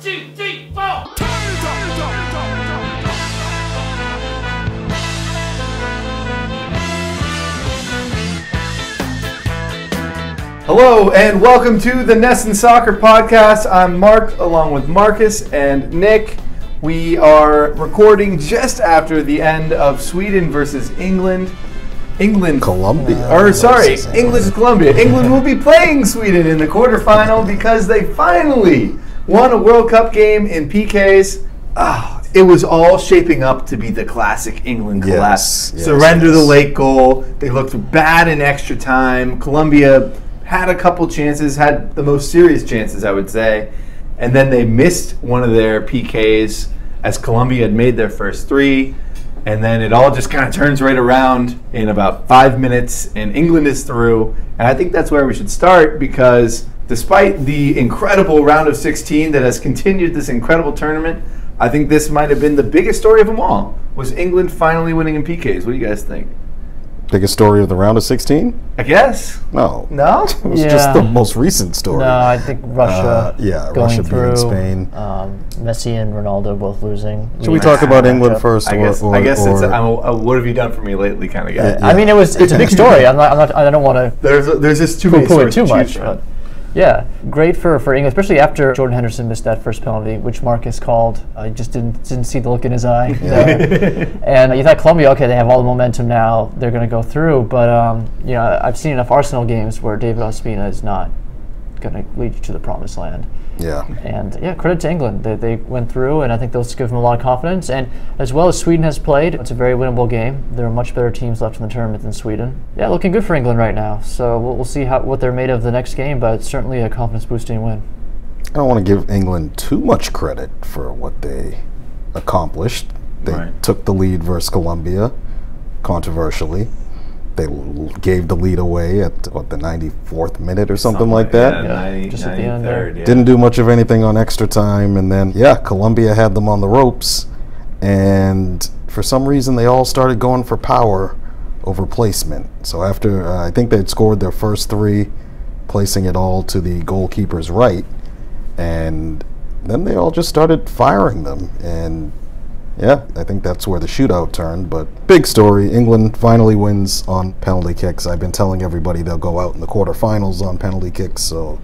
2, 3, 4. Hello and welcome to the NESN Soccer Podcast. I'm Mark along with Marcus and Nick. We are recording just after the end of Sweden versus England. Colombia. England, Colombia. England will be playing Sweden in the quarterfinal because they finally won a World Cup game in PKs. It was all shaping up to be the classic England collapse. Surrender the late goal. They looked bad in extra time. Colombia had a couple chances, had the most serious chances, I would say. And then they missed one of their PKs as Colombia had made their first three. And then it all just kind of turns right around in about 5 minutes, and England is through. And I think that's where we should start, because despite the incredible round of 16 that has continued this incredible tournament, I think this might have been the biggest story of them all, was England finally winning in PKs. What do you guys think? Biggest story of the round of 16? I guess. No. No? It was just the most recent story. No, I think Russia Russia through, beating Spain. Messi and Ronaldo both losing. Should we talk about England first? I guess it's a what have you done for me lately kind of guy. Yeah. I mean, it's a big story. I don't want to There's just too many stories too to much. choose from. Yeah, great for England, especially after Jordan Henderson missed that first penalty, which Marcus called. I just didn't see the look in his eye. And you thought Colombia, okay, they have all the momentum now, they're going to go through. But I've seen enough Arsenal games where David Ospina is not going to lead you to the promised land. Yeah. And credit to England. They went through, and I think they'll give them a lot of confidence. And as well as Sweden has played, it's a very winnable game. There are much better teams left in the tournament than Sweden. Yeah, looking good for England right now. So we'll see what they're made of the next game, but it's certainly a confidence-boosting win. I don't want to give England too much credit for what they accomplished. They took the lead versus Colombia, controversially. They gave the lead away at, the 94th minute or something like that? Yeah, just at the end there. Yeah. Didn't do much of anything on extra time, and then, Colombia had them on the ropes, and for some reason they all started going for power over placement. So after, I think they'd scored their first three, placing it all to the goalkeeper's right, and then they all just started firing them, and I think that's where the shootout turned. But big story, England finally wins on penalty kicks. I've been telling everybody they'll go out in the quarterfinals on penalty kicks, so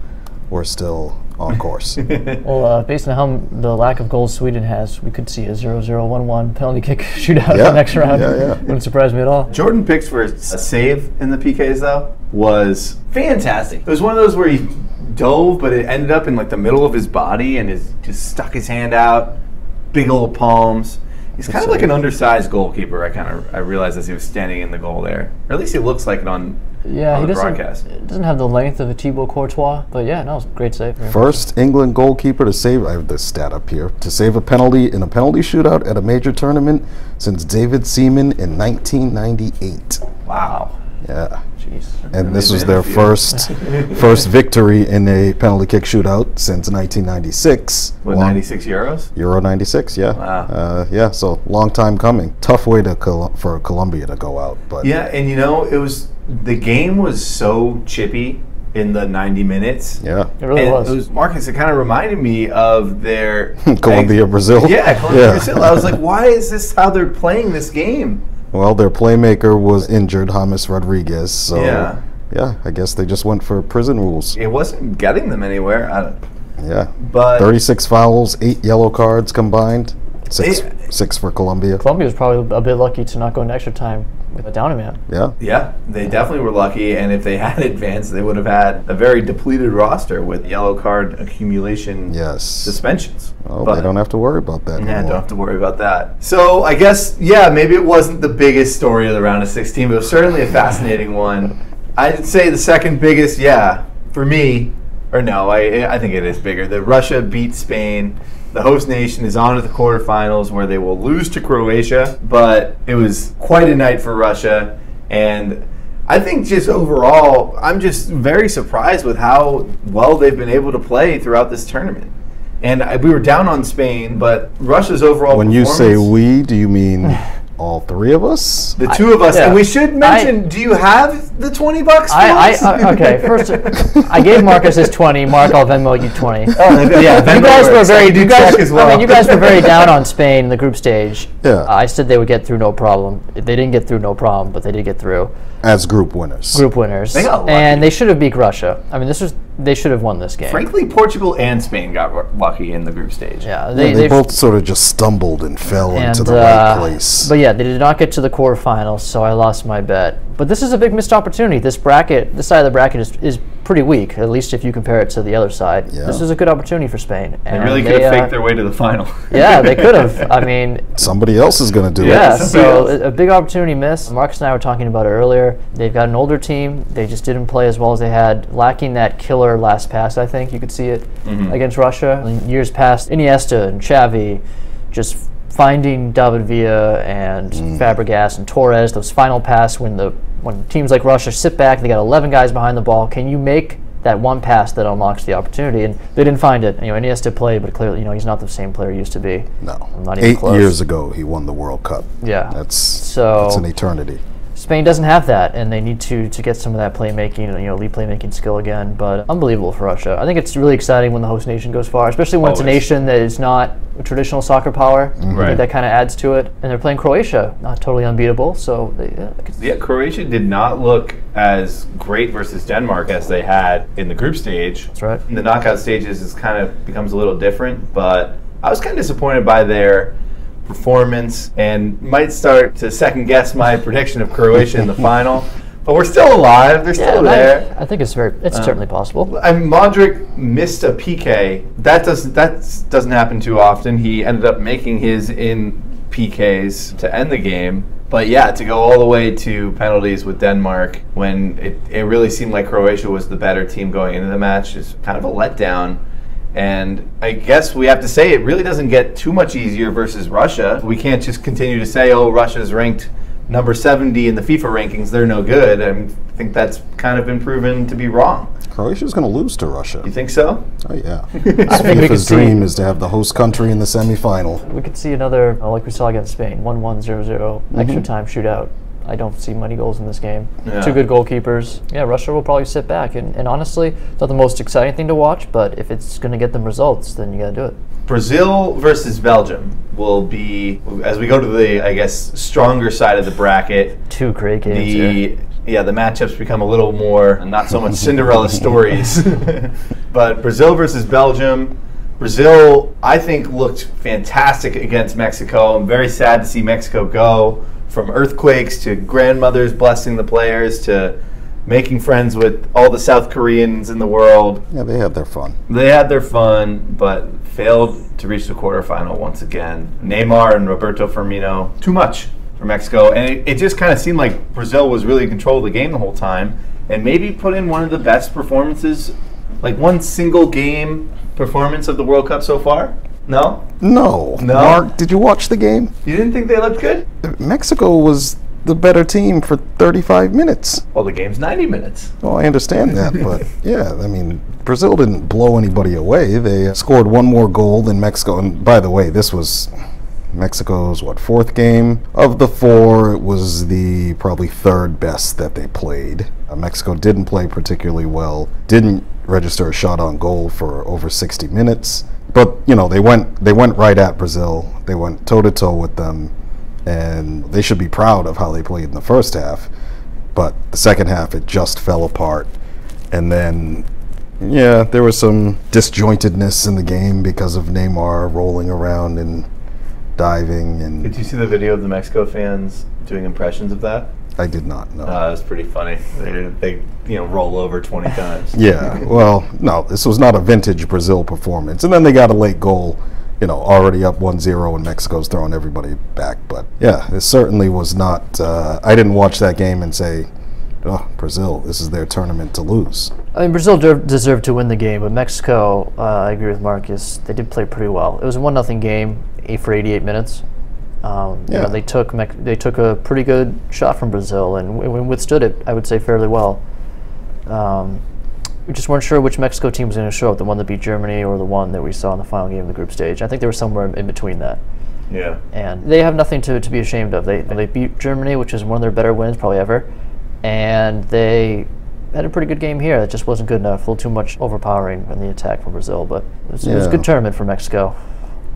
we're still on course. Well, based on how the lack of goals Sweden has, we could see a 0-0-1-1 penalty kick shootout in the next round. Wouldn't surprise me at all. Jordan Pickford's save in the PKs, though, was fantastic. It was one of those where he dove, but it ended up in like the middle of his body and just stuck his hand out, big old palms. He's kind of like an undersized goalkeeper. I realized as he was standing in the goal there, or at least he looks like it on the broadcast. He doesn't have the length of a Thibaut Courtois, but it was a great save. First England goalkeeper to save, I have this stat up here, to save a penalty in a penalty shootout at a major tournament since David Seaman in 1998. Wow. Yeah. Jeez. And this was their first victory in a penalty kick shootout since 1996. What, 96 euros? Euro 96, yeah. Wow. So long time coming. Tough way for Colombia to go out. But yeah, and the game was so chippy in the 90 minutes. Yeah. It really was. Marcus, it kind of reminded me of their Colombia-Brazil. Yeah, Colombia-Brazil. I was like, why is this how they're playing this game? Well, their playmaker was injured, James Rodriguez, so I guess they just went for prison rules. It wasn't getting them anywhere. But 36 fouls, 8 yellow cards combined, six for Colombia. Colombia was probably a bit lucky to not go into extra time with a down man. Yeah, they definitely were lucky, and if they had advanced, they would have had a very depleted roster with yellow card accumulation suspensions. Well, they don't have to worry about that anymore. Don't have to worry about that. So I guess, maybe it wasn't the biggest story of the round of 16, but it was certainly a fascinating one. I'd say the second biggest, for me, or no, I think it is bigger. That Russia beat Spain. The host nation is on to the quarterfinals where they will lose to Croatia, but it was quite a night for Russia. And I think just overall, I'm just very surprised with how well they've been able to play throughout this tournament. And we were down on Spain, but Russia's overall When you say we, do you mean All three of us? The two of us. Yeah. And we should mention, do you have the $20? Okay, first, I gave Marcus his 20. Mark, I'll Venmo you 20. Oh, yeah, you guys were very, you guys, as well. you guys were very down on Spain in the group stage. Yeah. I said they would get through no problem. They didn't get through no problem, but they did get through. As group winners. Group winners. They got lucky. And they should have beat Russia. I mean, they should have won this game. Frankly, Portugal and Spain got lucky in the group stage. Yeah, They both sort of just stumbled and fell into the right place. But yeah, they did not get to the quarterfinals, so I lost my bet. But this is a big missed opportunity. This side of the bracket is pretty weak, at least if you compare it to the other side. Yeah. This is a good opportunity for Spain. They really could have faked their way to the final. Yeah, they could have. I mean, somebody else is going to do yeah, it. so a big opportunity missed. Marcus and I were talking about it earlier. They've got an older team. They just didn't play as well as they had, lacking that killer last pass, I think. You could see it against Russia. In years past, Iniesta and Xavi just finding David Villa and Fabregas and Torres, those final pass when teams like Russia sit back, they got 11 guys behind the ball. Can you make that one pass that unlocks the opportunity? And they didn't find it. Iniesta played, but clearly, he's not the same player he used to be. No. Not even 8 close. years ago, he won the World Cup. Yeah. That's an eternity. Spain doesn't have that, and they need to get some of that playmaking, elite playmaking skill again. But unbelievable for Russia. I think it's really exciting when the host nation goes far, especially when it's a nation that is not a traditional soccer power. I think that kind of adds to it. And they're playing Croatia, not totally unbeatable. So Croatia did not look as great versus Denmark as they had in the group stage. That's right. In the knockout stages, it kind of becomes a little different, but I was kind of disappointed by their performance and might start to second guess my prediction of Croatia in the final. But we're still alive. They're still there. I think it's certainly possible. Modric missed a PK. That doesn't happen too often. He ended up making his in PKs to end the game. But yeah, to go all the way to penalties with Denmark when it really seemed like Croatia was the better team going into the match is kind of a letdown. And I guess we have to say it really doesn't get too much easier versus Russia. We can't just continue to say, oh, Russia's ranked number 70 in the FIFA rankings. They're no good. I think that's kind of been proven to be wrong. Croatia's going to lose to Russia. You think so? Oh, yeah. FIFA's dream is to have the host country in the semifinal. We could see another, like we saw against Spain, 1-1, 0-0, extra time shootout. I don't see many goals in this game. Yeah. 2 good goalkeepers. Yeah, Russia will probably sit back. And honestly, it's not the most exciting thing to watch, but if it's going to get them results, then you got to do it. Brazil versus Belgium will be, as we go to the, I guess, stronger side of the bracket. 2 great games here. Yeah, the matchups become a little more, not so much Cinderella stories. But Brazil versus Belgium. Brazil, I think, looked fantastic against Mexico. I'm very sad to see Mexico go. From earthquakes to grandmothers blessing the players to making friends with all the South Koreans in the world. Yeah, they had their fun. They had their fun, but failed to reach the quarterfinal once again. Neymar and Roberto Firmino, too much for Mexico. And it just kind of seemed like Brazil was really in control of the game the whole time and maybe put in one of the best performances, like one single game performance of the World Cup so far. No? No. Mark, did you watch the game? You didn't think they looked good? Mexico was the better team for 35 minutes. Well, the game's 90 minutes. Well, I understand that, but yeah, I mean, Brazil didn't blow anybody away. They scored 1 more goal than Mexico. And by the way, this was Mexico's, 4th game? Of the 4, it was the probably 3rd best that they played. Mexico didn't play particularly well, didn't register a shot on goal for over 60 minutes. But, they went right at Brazil. They went toe-to-toe with them, and they should be proud of how they played in the first half. But the second half, it just fell apart. And then, yeah, there was some disjointedness in the game because of Neymar rolling around and diving. And did you see the video of the Mexico fans doing impressions of that? I did not know. It was pretty funny. They roll over 20 times. Yeah, well, no, this was not a vintage Brazil performance. And then they got a late goal, already up 1-0 and Mexico's throwing everybody back. But yeah, it certainly was not, I didn't watch that game and say, oh, Brazil, this is their tournament to lose. I mean, Brazil deserved to win the game, but Mexico, I agree with Marcus, they did play pretty well. It was a 1-0 game, 8 for 88 minutes. They took a pretty good shot from Brazil and withstood it, I would say, fairly well. We just weren't sure which Mexico team was going to show up, the one that beat Germany or the one that we saw in the final game of the group stage. I think they were somewhere in between that. Yeah. And they have nothing to be ashamed of. They beat Germany, which is one of their better wins probably ever, and they had a pretty good game here. It just wasn't good enough. A little too much overpowering in the attack from Brazil, but it was a good tournament for Mexico,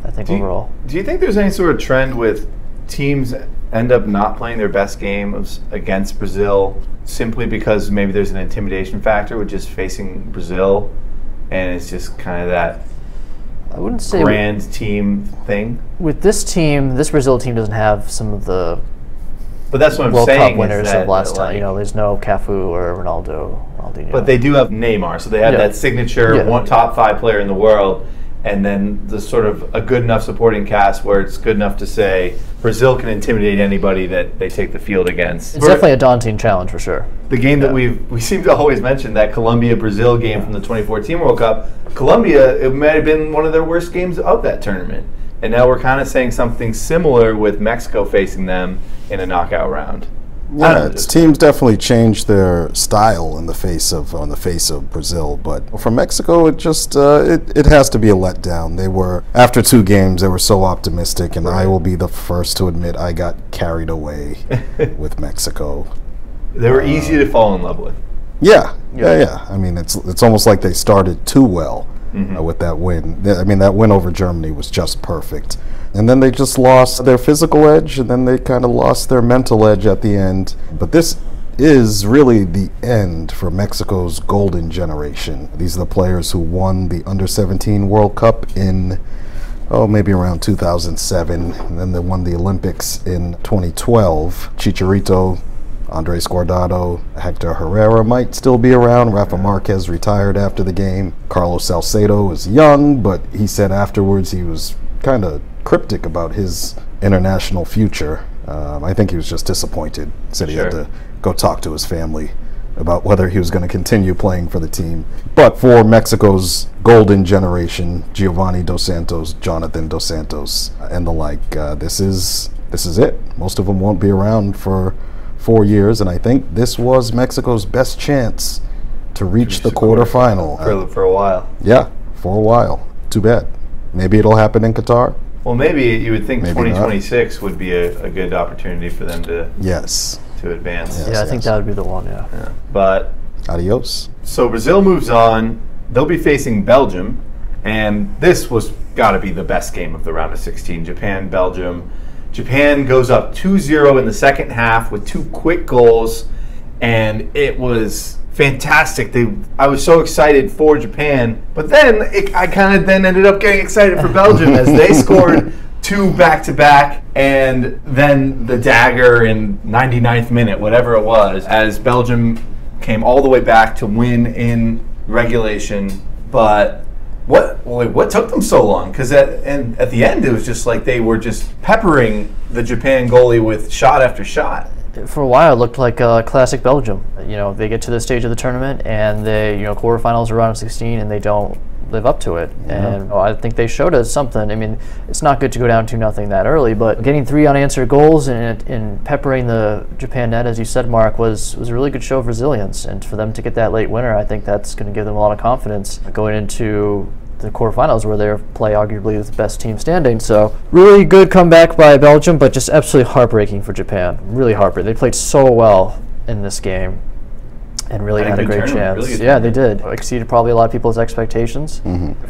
I think, overall. Do you think there's any sort of trend with teams end up not playing their best games against Brazil simply because maybe there's an intimidation factor with just facing Brazil, and it's just kind of that I wouldn't say grand team thing? With this team, this Brazil team doesn't have some of the But that's what I'm World saying. Cup winners is that, of last time. like, There's no Cafu or Ronaldinho. But they do have Neymar, so they have that signature one top 5 player in the world, and then the sort of a good enough supporting cast where it's good enough to say Brazil can intimidate anybody that they take the field against. It's definitely a daunting challenge for sure. The game that we seem to always mention, that Colombia-Brazil game from the 2014 World Cup, Colombia, it might have been one of their worst games of that tournament. And now we're kind of saying something similar with Mexico facing them in a knockout round. Yeah, teams definitely changed their style in the face of Brazil, but for Mexico, it just it has to be a letdown. They were, after 2 games, they were so optimistic, and I will be the first to admit I got carried away with Mexico. They were easy to fall in love with. Yeah. I mean, it's almost like they started too well with that win. I mean, that win over Germany was just perfect. And then they just lost their physical edge, and then they kind of lost their mental edge at the end. But this is really the end for Mexico's golden generation. These are the players who won the Under-17 World Cup in, maybe around 2007. And then they won the Olympics in 2012. Chicharito, Andres Guardado, Hector Herrera might still be around. Rafa Marquez retired after the game. Carlos Salcedo is young, but he said afterwards he was kind of cryptic about his international future. I think he was just disappointed. Said he had to go talk to his family about whether he was going to continue playing for the team. But for Mexico's golden generation, Giovanni Dos Santos, Jonathan Dos Santos, and the like, this is it. Most of them won't be around for 4 years, and I think this was Mexico's best chance to reach the quarterfinal. For a while. Yeah, for a while. Too bad. Maybe it'll happen in Qatar. Well, maybe you would think Maybe 2026 would be a good opportunity for them to advance. Yes, I think that would be the one, Yeah. But adios. So Brazil moves on. They'll be facing Belgium, and this was got to be the best game of the round of 16. Japan-Belgium. Japan goes up 2-0 in the second half with 2 quick goals, and it was fantastic. I was so excited for Japan, but then I kind of ended up getting excited for Belgium as they scored 2 back-to-back, and then the dagger in 99th minute, whatever it was, as Belgium came all the way back to win in regulation. But what took them so long? Because at the end, it was just like they were just peppering the Japan goalie with shot after shot. For a while, it looked like classic Belgium. They get to this stage of the tournament, and they, quarterfinals or round of 16, and they don't live up to it. And I think they showed us something. I mean, it's not good to go down 2-0 that early, but getting 3 unanswered goals and peppering the Japan net, as you said, Mark, was a really good show of resilience. And for them to get that late winner, I think that's going to give them a lot of confidence going into the quarterfinals, where they play arguably the best team standing. So really good comeback by Belgium, but just absolutely heartbreaking for Japan. Really heartbreaking. They played so well in this game and really had a great chance. Really they did. Exceeded probably a lot of people's expectations.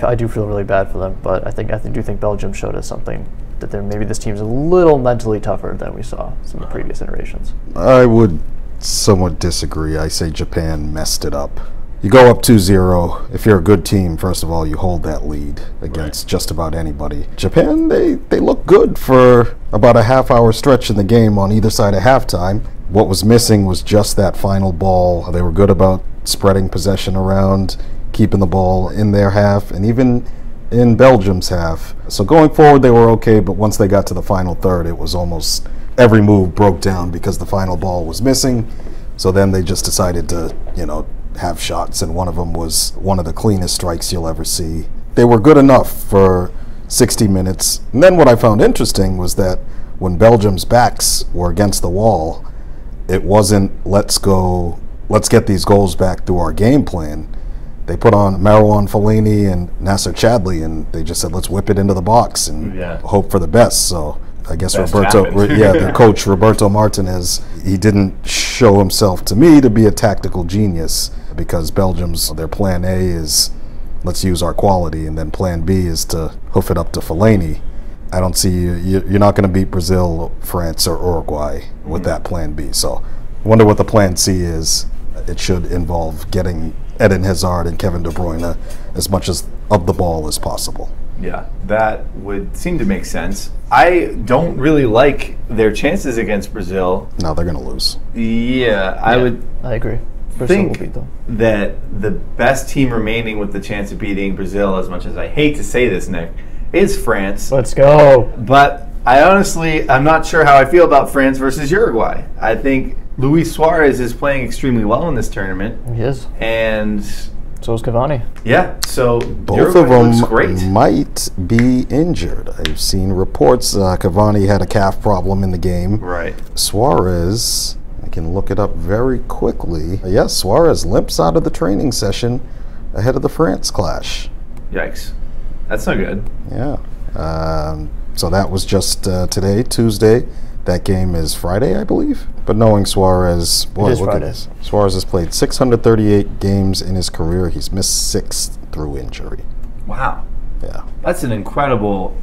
I do feel really bad for them, but I do think Belgium showed us something, that maybe this team's a little mentally tougher than we saw some of the previous iterations. I would somewhat disagree. I say Japan messed it up. You go up 2-0. If you're a good team, first of all, you hold that lead against just about anybody. Japan, they look good for about a half-hour stretch in the game on either side of halftime. What was missing was just that final ball. They were good about spreading possession around, keeping the ball in their half, and even in Belgium's half. So going forward, they were okay, but once they got to the final third, it was almost every move broke down because the final ball was missing. So then they just decided to, have shots, and one of them was one of the cleanest strikes you'll ever see. They were good enough for 60 minutes. And then what I found interesting was that when Belgium's backs were against the wall, it wasn't let's get these goals back through our game plan. They put on Marouane Fellaini and Nasser Chadli, and they just said, let's whip it into the box and hope for the best. So I guess their coach, Roberto Martinez, he didn't show himself to me to be a tactical genius, because their plan A is let's use our quality, and then plan B is to hoof it up to Fellaini. I don't see you're not going to beat Brazil, France, or Uruguay with that plan B. So I wonder what the plan C is. It should involve getting Eden Hazard and Kevin De Bruyne as much of the ball as possible. Yeah, that would seem to make sense. I don't really like their chances against Brazil. No, they're going to lose. Yeah, I agree. Brazil will beat them. That the best team remaining with the chance of beating Brazil, as much as I hate to say this, Nick, is France. Let's go. But I'm not sure how I feel about France versus Uruguay. I think Luis Suarez is playing extremely well in this tournament. He is. And so is Cavani. Yeah, so both of them might be injured. I've seen reports Cavani had a calf problem in the game. Right. Suarez, I can look it up very quickly. Yes, Suarez limps out of the training session ahead of the France clash. Yikes. That's not good. Yeah. So that was just today, Tuesday. That game is Friday, I believe. But knowing Suarez, boy, look at this. Suarez has played 638 games in his career. He's missed 6 through injury. Wow. Yeah. That's an incredible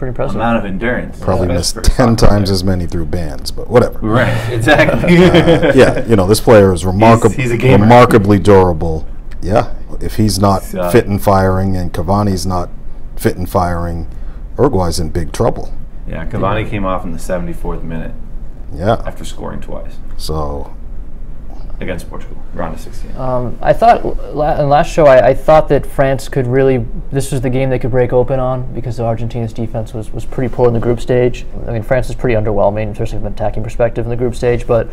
amount of endurance. Probably missed 10 times as many through bans, but whatever. Right, exactly. This player is remarkably durable. Yeah, if he's not fit and firing and Cavani's not fit and firing, Uruguay's in big trouble. Yeah, Cavani came off in the 74th minute. Yeah. After scoring twice. So. Against Portugal, round of 16. I thought in last show I thought that France could really. This was the game they could break open on, because Argentina's defense was pretty poor in the group stage. I mean, France is pretty underwhelming, especially from an attacking perspective in the group stage. But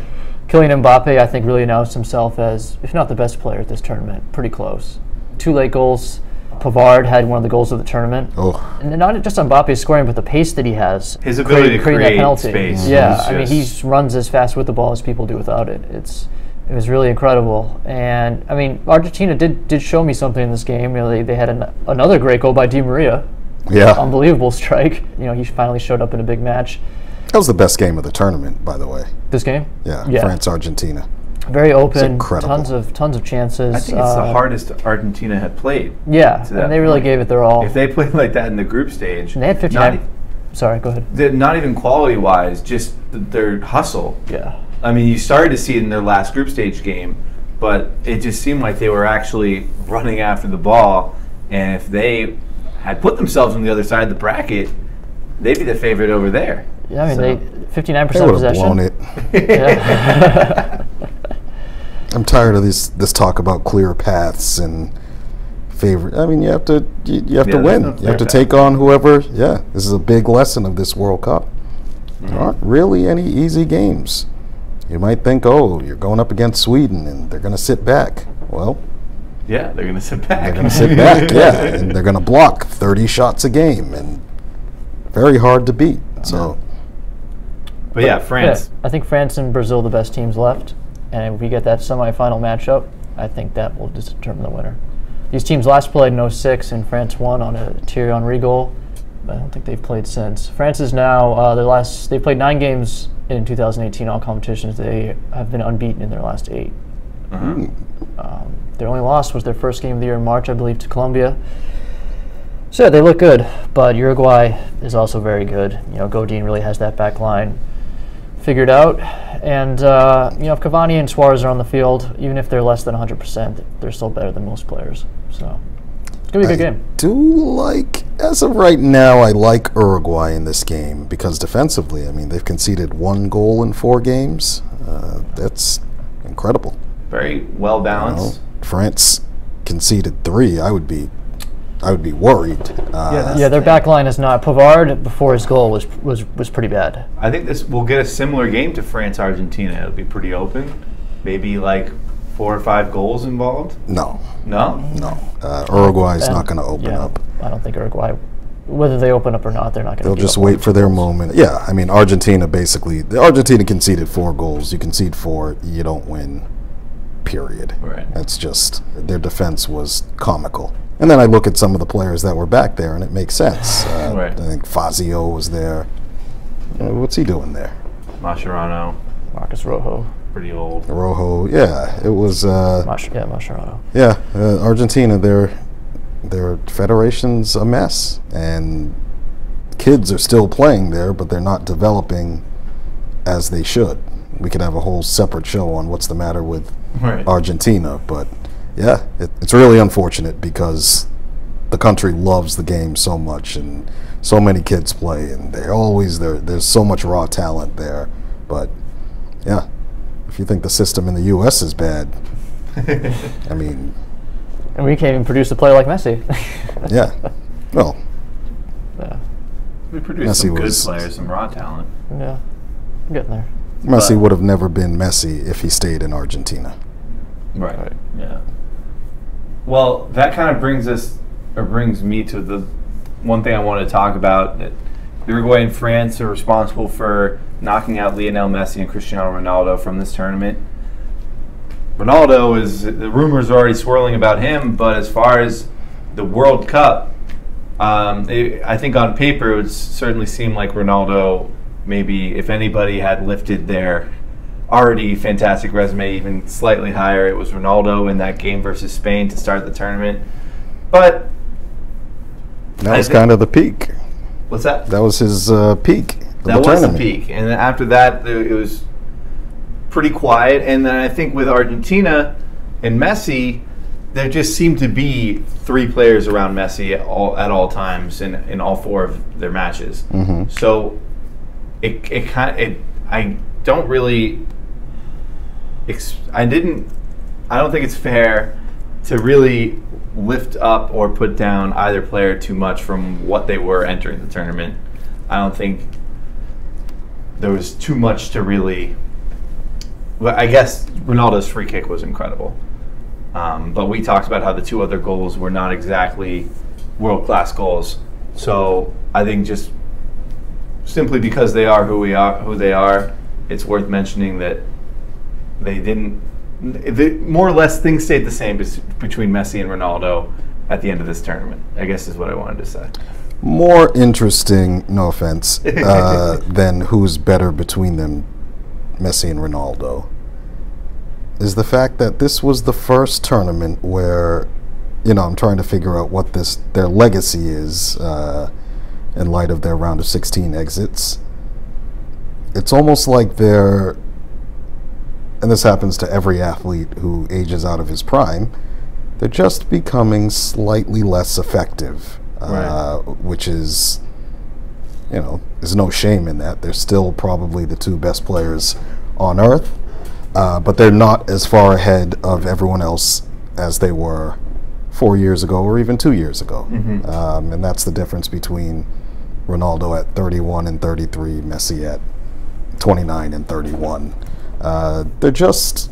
Kylian Mbappe, I think, really announced himself as, if not the best player at this tournament, pretty close. 2 late goals. Pavard had one of the goals of the tournament. Oh. And not just on Mbappe's scoring, but the pace that he has. His ability to create that penalty. Space. Yeah, I mean, he runs as fast with the ball as people do without it. It was really incredible. And, I mean, Argentina did show me something in this game. You know, they had another great goal by Di Maria. Yeah. Unbelievable strike. You know, he finally showed up in a big match. That was the best game of the tournament, by the way. This game? Yeah. France-Argentina. Very open, tons of chances. I think it's the hardest Argentina had played. Yeah, and they really gave it their all. If they played like that in the group stage, and they had 59. Sorry, go ahead. Not even quality-wise, just their hustle. Yeah. I mean, you started to see it in their last group stage game, but it just seemed like they were actually running after the ball. And if they had put themselves on the other side of the bracket, they'd be the favorite over there. Yeah, I mean, 59% They possession. blown it. Yeah. I'm tired of this talk about clear paths and favorite. I mean, you have to win. You have to take on whoever. Yeah, this is a big lesson of this World Cup. There aren't really any easy games. You might think, oh, you're going up against Sweden and they're going to sit back. Well, yeah, they're going to sit back. They're going to sit back, yeah, and they're going to block 30 shots a game, and very hard to beat. So, but yeah, France. Yeah, I think France and Brazil are the best teams left. And if we get that semifinal matchup, I think that will just determine the winner. These teams last played in 06, and France won on a Thierry Henry goal. But I don't think they've played since. France is now they played 9 games in 2018 all competitions. They have been unbeaten in their last 8. Their only loss was their first game of the year in March, I believe, to Colombia. So they look good, but Uruguay is also very good. You know, Godin really has that back line figured out. And, if Cavani and Suarez are on the field, even if they're less than 100%, they're still better than most players. So it's going to be a good game. As of right now, I like Uruguay in this game because defensively, I mean, they've conceded 1 goal in 4 games. That's incredible. Very well balanced. France conceded 3. I would be worried. Their back line is not. Pavard before his goal was pretty bad. I think this will get a similar game to France-Argentina. It'll be pretty open. Maybe like 4 or 5 goals involved. No. Uruguay is not going to open up. I don't think Uruguay. Whether they open up or not, they're not going to. They'll just wait for their moment. Yeah, I mean, Argentina conceded 4 goals. You concede 4, you don't win. period. Right. That's just, their defense was comical. And then I look at some of the players that were back there, and it makes sense. Right. I think Fazio was there. What's he doing there? Mascherano. Marcus Rojo. Pretty old. Rojo, yeah. It was... Mascherano. Yeah, Argentina, their federation's a mess. And kids are still playing there, but they're not developing as they should. We could have a whole separate show on what's the matter with Argentina, but yeah, it's really unfortunate because the country loves the game so much and so many kids play, and they're always there. There's so much raw talent there, but yeah, if you think the system in the U.S. is bad, I mean, and we can't even produce a player like Messi. Yeah, well, yeah. We produced some good players, some raw talent. Yeah, I'm getting there. Messi would have never been Messi if he stayed in Argentina. Right. Yeah. Well, that kind of brings me to the one thing I wanted to talk about. That Uruguay and France are responsible for knocking out Lionel Messi and Cristiano Ronaldo from this tournament. Ronaldo the rumors are already swirling about him, but as far as the World Cup, I think on paper it would certainly seem like Ronaldo, maybe if anybody had lifted their already fantastic resume even slightly higher, it was Ronaldo in that game versus Spain to start the tournament. But that was kind of the peak. What's that? That was his peak. That was the peak. And then after that, it was pretty quiet. And then I think with Argentina and Messi, there just seemed to be three players around Messi at all times in all four of their matches. Mm-hmm. So I don't really. I don't think it's fair to really lift up or put down either player too much from what they were entering the tournament. I don't think there was too much to really. Well, I guess Ronaldo's free kick was incredible. But we talked about how the two other goals were not exactly world-class goals. So I think just simply because they are who they are, it's worth mentioning that they didn't. More or less, things stayed the same between Messi and Ronaldo at the end of this tournament, I guess is what I wanted to say. More interesting, no offense, than who's better between them, Messi and Ronaldo, is the fact that this was the first tournament where, I'm trying to figure out what their legacy is in light of their round of 16 exits. It's almost like they're, and this happens to every athlete who ages out of his prime, they're just becoming slightly less effective, which is, there's no shame in that. They're still probably the two best players on earth. But they're not as far ahead of everyone else as they were 4 years ago or even 2 years ago. Mm-hmm. And that's the difference between Ronaldo at 31 and 33, Messi at 29 and 31. They're just,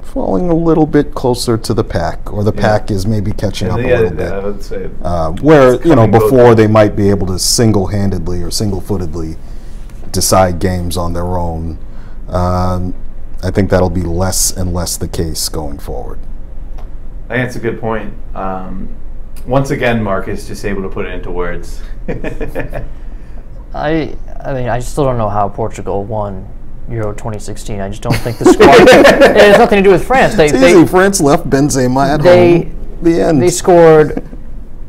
falling a little bit closer to the pack, or the pack is maybe catching up a little bit. I would say where, before they might be able to single-handedly or single-footedly decide games on their own. I think that'll be less and less the case going forward. I think that's a good point. Once again, Marcus just able to put it into words. I mean, I still don't know how Portugal won Euro 2016. I just don't think the squad. It has nothing to do with France. France left Benzema at home. The end. They scored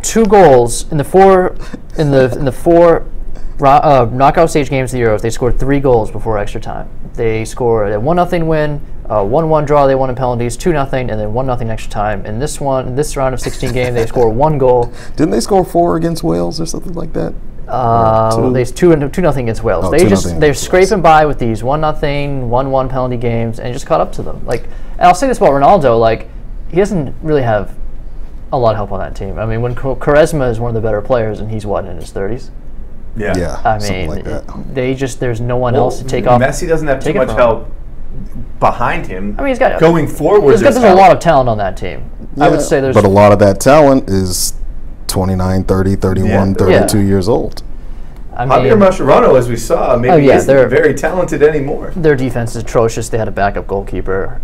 2 goals in the four knockout stage games of the Euros. They scored 3 goals before extra time. They scored a 1-0 win, 1-1 draw. They won in penalties, 2-0, and then 1-0 extra time. In this round of 16 game, they scored 1 goal. Didn't they score 4 against Wales or something like that? They 2-0 against Wales. They're scraping by with these 1-0, 1-1 penalty games, and it just caught up to them. And I'll say this about Ronaldo: he doesn't really have a lot of help on that team. I mean, when Quaresma is one of the better players, and he's in his 30s. Yeah. I mean, like that. There's no one else to take off. Messi doesn't have too much help behind him. I mean, he's got going forward. There's a lot of talent on that team. Yeah, I would say but a lot of that talent is 29, 30, 31, 32 years old. Javier Mascherano, as we saw, maybe isn't very talented anymore. Their defense is atrocious. They had a backup goalkeeper.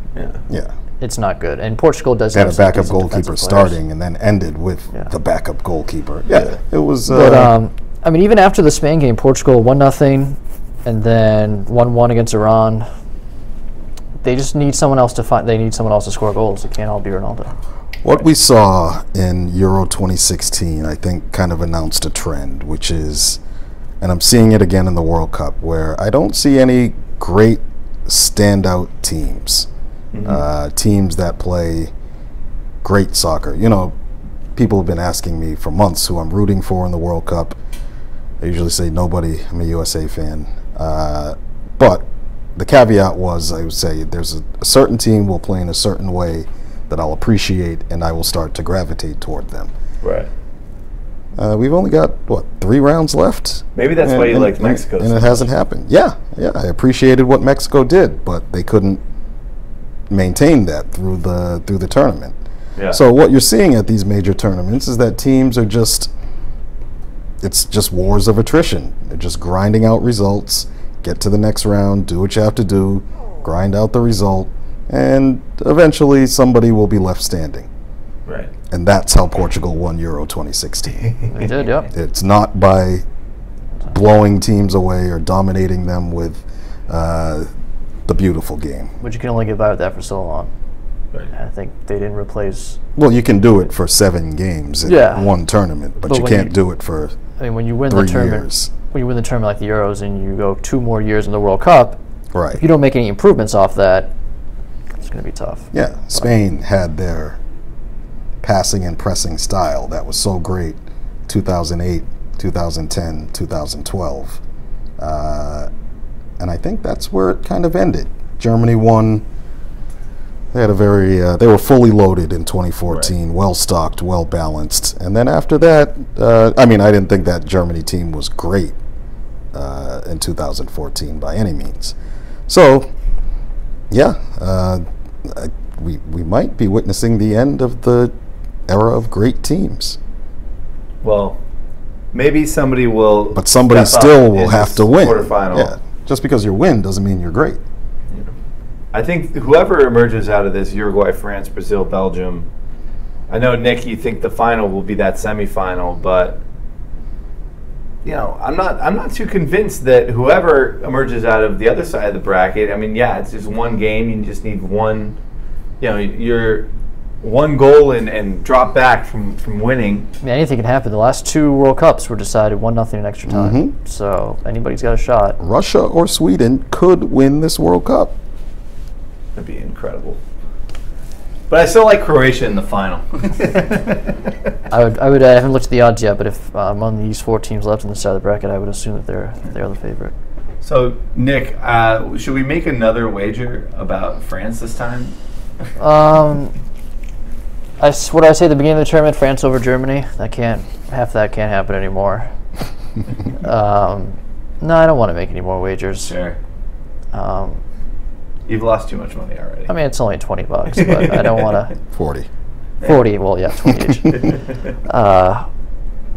Yeah. It's not good. And Portugal does have have a backup goalkeeper starting and then ended with the backup goalkeeper. Yeah, it was. But even after the Spain game, Portugal 1-0, and then 1-1 against Iran. They just need someone else to find. They need someone else to score goals. It can't all be Ronaldo. What we saw in Euro 2016, I think, kind of announced a trend, which is, and I'm seeing it again in the World Cup, where I don't see any great standout teams. Teams that play great soccer. You know, people have been asking me for months who I'm rooting for in the World Cup. I usually say nobody. I'm a USA fan. But the caveat was, I would say, there's a certain team will play in a certain way that I'll appreciate, and I will start to gravitate toward them. Right. We've only got, 3 rounds left? Maybe that's why you liked Mexico. And it hasn't happened. Yeah, I appreciated what Mexico did, but they couldn't maintain that through the tournament. Yeah. So what you're seeing at these major tournaments is that teams are it's just wars of attrition. They're just grinding out results, get to the next round, do what you have to do, grind out the result, and eventually somebody will be left standing. Right. And that's how Portugal won Euro 2016. They did, yeah. It's not by blowing teams away or dominating them with the beautiful game. But you can only get by with that for so long. Right. I think they didn't replace. Well, you can do it for 7 games in one tournament, but you can't do it for when you win 3 the tournament, years. When you win the tournament like the Euros and you go 2 more years in the World Cup, right? If you don't make any improvements off that, it's going to be tough. Yeah, Spain had their passing and pressing style that was so great 2008, 2010, 2012. And I think that's where it kind of ended. Germany won. They had they were fully loaded in 2014, well stocked, well balanced. And then after that, I didn't think that Germany team was great in 2014 by any means. So, yeah, we might be witnessing the end of the era of great teams. Well, maybe somebody will. But somebody still will have to win. Quarterfinal. Yeah. Just because you win doesn't mean you're great. I think whoever emerges out of this, Uruguay, France, Brazil, Belgium. I know, Nick, you think the final will be that semifinal, but I'm not too convinced that whoever emerges out of the other side of the bracket. It's just one game. You just need one. You're one goal and drop back from winning. Anything can happen. The last 2 World Cups were decided 1-0 in extra time. So anybody's got a shot. Russia or Sweden could win this World Cup. That'd be incredible. But I still like Croatia in the final. I haven't looked at the odds yet, but if among these 4 teams left on the side of the bracket, I would assume that they're the favorite. So, Nick, should we make another wager about France this time? What did I say at the beginning of the tournament? France over Germany. Half that can't happen anymore. No, I don't want to make any more wagers. Sure. You've lost too much money already. It's only $20, but I don't want to. 40. 40. Well, yeah, 20 each.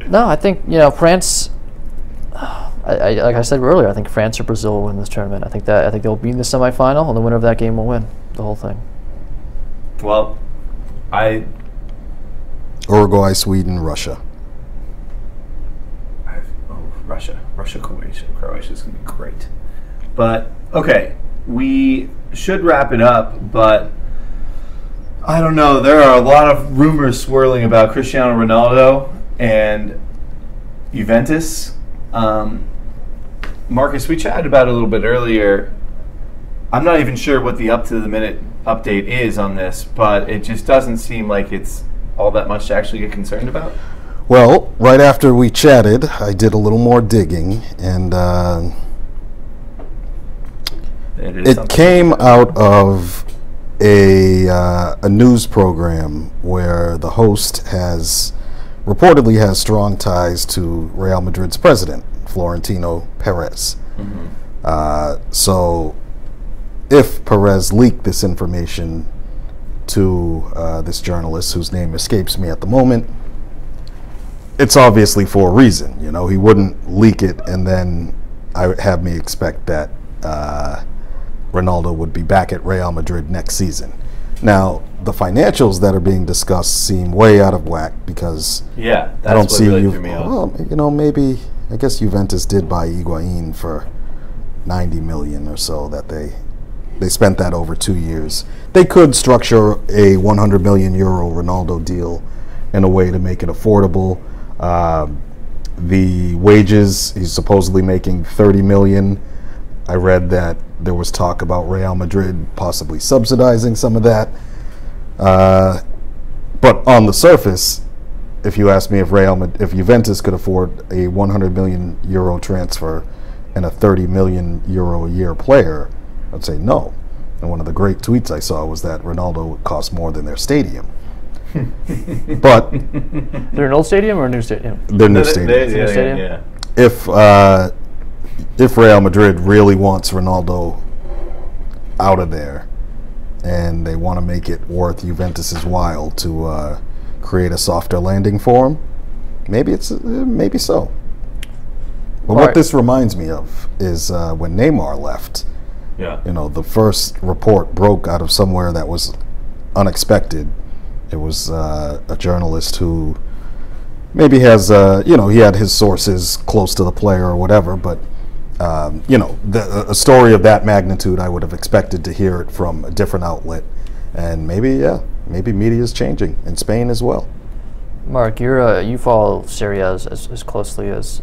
No, I think France. Like I said earlier, I think France or Brazil will win this tournament. I think they'll be in the semifinal, and the winner of that game will win the whole thing. Well, Uruguay, Sweden, Russia. Russia, Croatia is going to be great. But okay, we should wrap it up. But I don't know. There are a lot of rumors swirling about Cristiano Ronaldo and Juventus. Marcus, we chatted about it a little bit earlier. I'm not even sure what the up-to-the-minute update is on this, but it just doesn't seem like it's all that much to actually get concerned about. Well, right after we chatted, I did a little more digging, and it came out of a news program where the host reportedly has strong ties to Real Madrid's president, Florentino Perez. So if Perez leaked this information to this journalist, whose name escapes me at the moment, it's obviously for a reason. You know, he wouldn't leak it and then have me expect that Ronaldo would be back at Real Madrid next season. Now, the financials that are being discussed seem way out of whack because that's I don't what see really threw me off. Well, you know, maybe I guess Juventus did buy Higuain for 90 million or so. That they spent that over 2 years. They could structure a 100 million euro Ronaldo deal in a way to make it affordable. The wages, he's supposedly making 30 million. I read that there was talk about Real Madrid possibly subsidizing some of that. But on the surface, if you ask me if Juventus could afford a 100 million euro transfer and a 30 million euro a year player, I'd say no. And one of the great tweets I saw was that Ronaldo would cost more than their stadium. But they're an old stadium or a new stadium? Their new stadium. Yeah. If Real Madrid really wants Ronaldo out of there, and they want to make it worth Juventus's while to create a softer landing for him, maybe so. But what this reminds me of is when Neymar left. Yeah. You know, the first report broke out of somewhere that was unexpected. It was a journalist who maybe has, he had his sources close to the player or whatever, but, a story of that magnitude, I would have expected to hear it from a different outlet. And maybe media is changing in Spain as well. Mark, you follow Serie A as closely as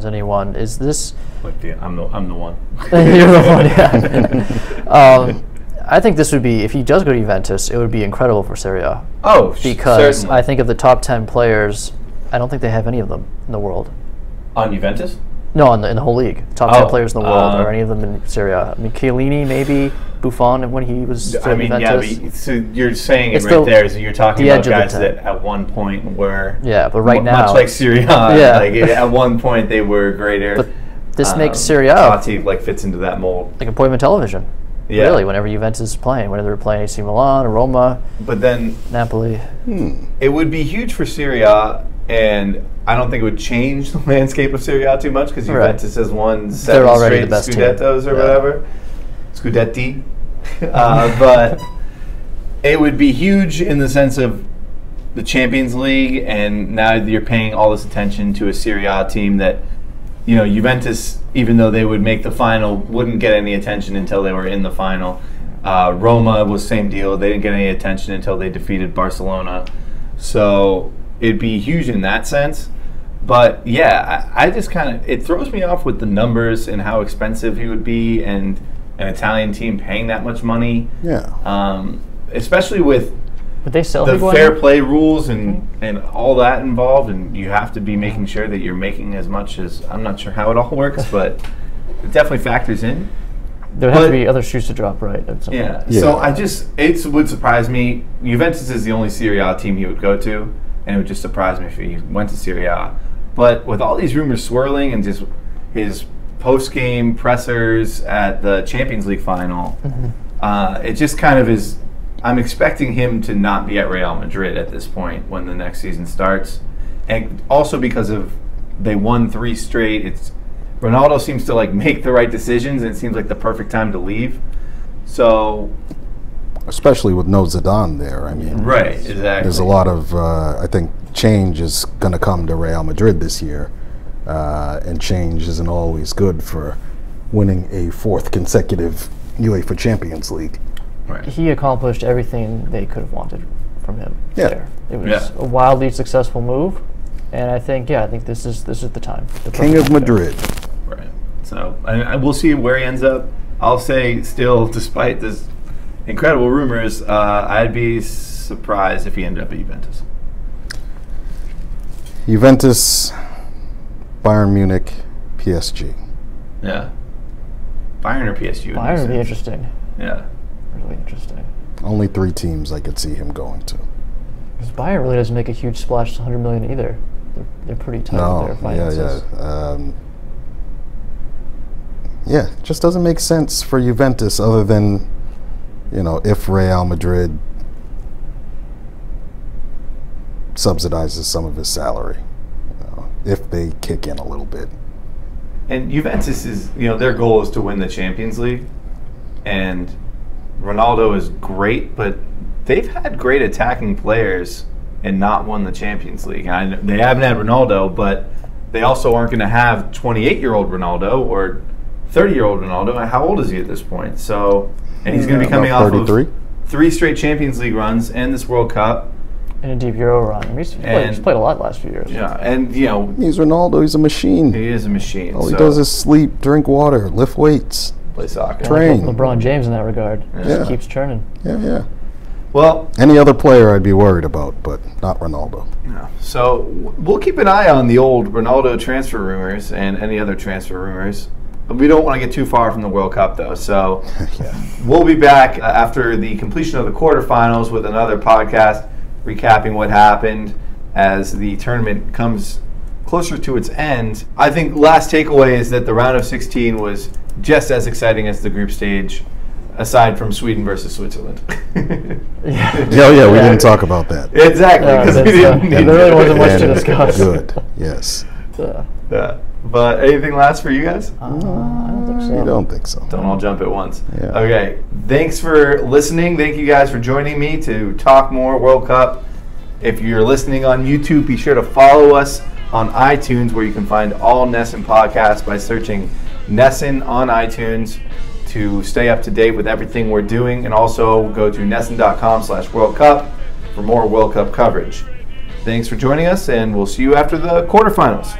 anyone. Is this? I'm the one. You're the one, yeah. I think this would be, if he does go to Juventus, it would be incredible for Serie A. Oh, because certainly. I think of the top 10 players, I don't think they have any of them in the world. On Juventus? No, in the whole league. Top 10 players in the world, or any of them in Serie A. I mean, Chiellini, maybe, Buffon, when he was still Juventus. Yeah, so you're saying it right there, so you're talking about guys that at one point were... Yeah, but right now... Much like Serie A, at one point they were greater. But this makes Serie A... Totti fits into that mold. Like appointment television. Yeah. Really, whenever Juventus is playing, whether they're playing AC Milan, Roma, but then Napoli. It would be huge for Serie A, and I don't think it would change the landscape of Serie A too much because Juventus has won 7 straight Scudettos or whatever. Scudetti. But it would be huge in the sense of the Champions League, and now you're paying all this attention to a Serie A team that, Juventus, even though they would make the final, wouldn't get any attention until they were in the final. Roma was same deal. They didn't get any attention until they defeated Barcelona. So it'd be huge in that sense. But yeah, I just it throws me off with the numbers and how expensive he would be, and an Italian team paying that much money. Yeah. Especially with Would they sell the Higuain? fair play rules and all that involved, and you have to be making sure that you're making as much as, I'm not sure how it all works, but it definitely factors in. There would have to be other shoes to drop, right? At some point. So it would surprise me. Juventus is the only Serie A team he would go to, and it would just surprise me if he went to Serie A. But with all these rumors swirling and just his post-game pressers at the Champions League final, it just kind of is. I'm expecting him to not be at Real Madrid at this point when the next season starts, and also because of they won 3 straight. Ronaldo seems to make the right decisions, and it seems like the perfect time to leave. So, especially with no Zidane there, I mean, right, exactly. There's a lot of I think change is going to come to Real Madrid this year, and change isn't always good for winning a 4th consecutive UEFA Champions League. Right. He accomplished everything they could have wanted from him there. It was Yeah. a wildly successful move, and I think this is the time. The King of Madrid. Right. So we'll see where he ends up. I'll say still, despite this incredible rumors, I'd be surprised if he ended up at Juventus. Juventus, Bayern Munich, PSG. Yeah. Bayern or PSG? Bayern would be interesting. Yeah. Really interesting. Only 3 teams I could see him going to. Because Bayern really doesn't make a huge splash to 100 million either. They're pretty tight with their finances. It just doesn't make sense for Juventus other than, if Real Madrid subsidizes some of his salary, if they kick in a little bit. And Juventus is, their goal is to win the Champions League. And Ronaldo is great, but they've had great attacking players and not won the Champions League. They haven't had Ronaldo, but they also aren't going to have 28-year-old Ronaldo or 30-year-old Ronaldo. How old is he at this point? And he's going to be coming off of 3 straight Champions League runs and this World Cup. And a deep Euro run. I mean, he's played a lot the last few years. Yeah, and he's Ronaldo. He's a machine. He is a machine. All he does is sleep, drink water, lift weights, play soccer, train. Like LeBron James in that regard. Yeah. Just keeps churning. Yeah. Well, any other player I'd be worried about, but not Ronaldo. Yeah. So we'll keep an eye on the old Ronaldo transfer rumors and any other transfer rumors. We don't want to get too far from the World Cup, though. So we'll be back after the completion of the quarterfinals with another podcast recapping what happened as the tournament comes closer to its end. I think last takeaway is that the round of 16 was just as exciting as the group stage, aside from Sweden versus Switzerland. We didn't talk about that. Exactly. There really wasn't much to discuss. Good, yes. But anything last for you guys? I don't think so. You don't think so. Don't all jump at once. Yeah. Okay. Thanks for listening. Thank you guys for joining me to talk more World Cup. If you're listening on YouTube, be sure to follow us on iTunes, where you can find all NESN podcasts by searching NESN on iTunes to stay up to date with everything we're doing. And also go to nesn.com/World Cup for more World Cup coverage. Thanks for joining us, and we'll see you after the quarterfinals.